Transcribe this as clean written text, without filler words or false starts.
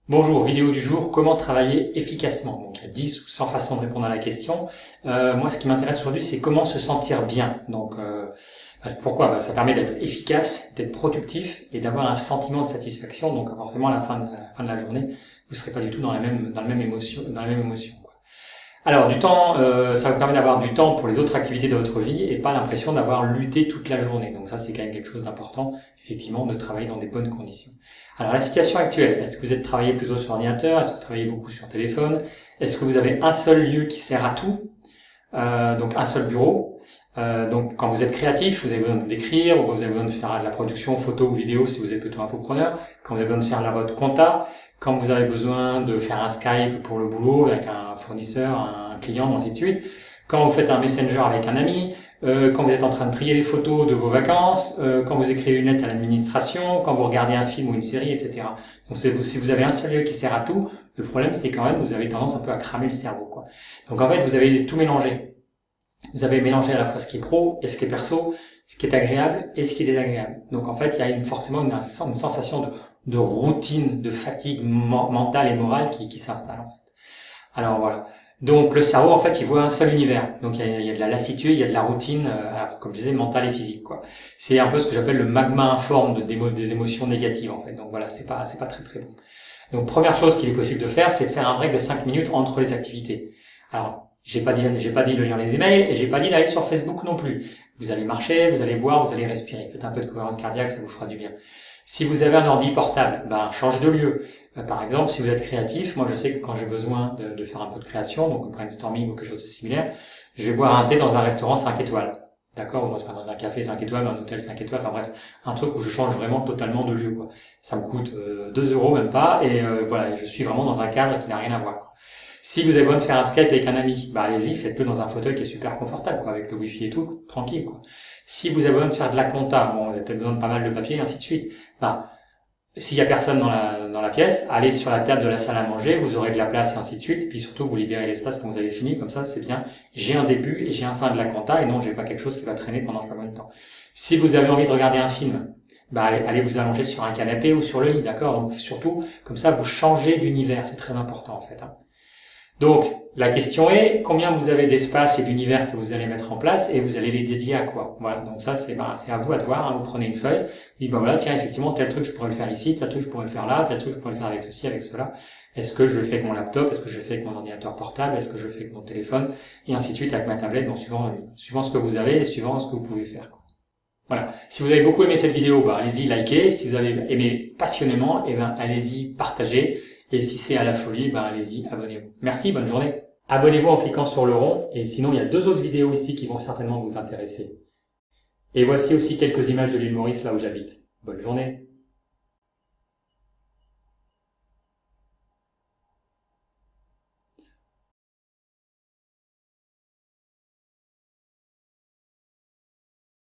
Bonjour, vidéo du jour, comment travailler efficacement. Donc il y a 10 ou 100 façons de répondre à la question. Moi ce qui m'intéresse aujourd'hui c'est comment se sentir bien. Pourquoi? Ça permet d'être efficace, d'être productif et d'avoir un sentiment de satisfaction. Donc forcément à la fin de la journée, vous ne serez pas du tout dans la même émotion, quoi. Alors du temps, ça vous permet d'avoir du temps pour les autres activités de votre vie et pas l'impression d'avoir lutté toute la journée. Donc ça c'est quand même quelque chose d'important, effectivement, de travailler dans des bonnes conditions. Alors la situation actuelle, est-ce que vous êtes travaillé plutôt sur ordinateur? Est-ce que vous travaillez beaucoup sur téléphone? Est-ce que vous avez un seul lieu qui sert à tout? Donc un seul bureau. Donc quand vous êtes créatif, vous avez besoin d'écrire, ou vous avez besoin de faire de la production photo ou vidéo si vous êtes plutôt infopreneur, quand vous avez besoin de faire votre compta, quand vous avez besoin de faire un Skype pour le boulot avec un fournisseur, un client, ainsi de suite, quand vous faites un messenger avec un ami, quand vous êtes en train de trier les photos de vos vacances, quand vous écrivez une lettre à l'administration, quand vous regardez un film ou une série, etc. Donc si vous avez un seul lieu qui sert à tout, le problème c'est quand même vous avez tendance un peu à cramer le cerveau, quoi. Donc en fait vous avez tout mélangé. Vous avez mélangé à la fois ce qui est pro et ce qui est perso, ce qui est agréable et ce qui est désagréable. Donc en fait, il y a forcément une sensation de routine, de fatigue mentale et morale qui s'installe, en fait. Alors voilà. Donc le cerveau, en fait, il voit un seul univers. Donc il y a de la lassitude, il y a de la routine, comme je disais, mentale et physique, quoi. C'est un peu ce que j'appelle le magma informe des émotions négatives, en fait. Donc voilà, c'est pas très très bon. Donc première chose qu'il est possible de faire, c'est de faire un break de 5 minutes entre les activités. Alors, j'ai pas dit de lire les emails et j'ai pas dit d'aller sur Facebook non plus. Vous allez marcher, vous allez boire, vous allez respirer. Faites un peu de cohérence cardiaque, ça vous fera du bien. Si vous avez un ordi portable, changez de lieu. Par exemple, si vous êtes créatif, moi je sais que quand j'ai besoin de faire un peu de création, donc un brainstorming ou quelque chose de similaire, je vais boire un thé dans un restaurant 5 étoiles. D'accord? Ou dans un café 5 étoiles, un hôtel 5 étoiles, enfin bref, un truc où je change vraiment totalement de lieu, quoi. Ça me coûte 2 euros même pas, et voilà, je suis vraiment dans un cadre qui n'a rien à voir, quoi. Si vous avez besoin de faire un Skype avec un ami, allez-y, faites-le dans un fauteuil qui est super confortable, quoi, avec le wifi et tout, tranquille, quoi. Si vous avez besoin de faire de la compta, bon, vous avez peut-être besoin de pas mal de papier, et ainsi de suite. S'il y a personne dans la pièce, allez sur la table de la salle à manger, vous aurez de la place et ainsi de suite, et puis surtout vous libérez l'espace quand vous avez fini, comme ça c'est bien, j'ai un début et j'ai un fin de la compta, et non j'ai pas quelque chose qui va traîner pendant je sais pas combien de temps. Si vous avez envie de regarder un film, allez vous allonger sur un canapé ou sur le lit, d'accord? Donc surtout, comme ça vous changez d'univers, c'est très important en fait, hein. Donc, la question est, combien vous avez d'espace et d'univers que vous allez mettre en place et vous allez les dédier à quoi? Voilà, donc ça, c'est à vous à devoir, hein. Vous prenez une feuille, vous dites, voilà, tiens, effectivement, tel truc, je pourrais le faire ici, tel truc, je pourrais le faire là, tel truc, je pourrais le faire avec ceci, avec cela. Est-ce que je le fais avec mon laptop? Est-ce que je le fais avec mon ordinateur portable? Est-ce que je le fais avec mon téléphone? Et ainsi de suite avec ma tablette, donc suivant ce que vous avez et suivant ce que vous pouvez faire, quoi. Voilà. Si vous avez beaucoup aimé cette vidéo, allez-y, likez. Si vous avez aimé passionnément, allez-y, partagez. Et si c'est à la folie, allez-y, abonnez-vous. Merci, bonne journée. Abonnez-vous en cliquant sur le rond, et sinon il y a 2 autres vidéos ici qui vont certainement vous intéresser. Et voici aussi quelques images de l'île Maurice là où j'habite. Bonne journée.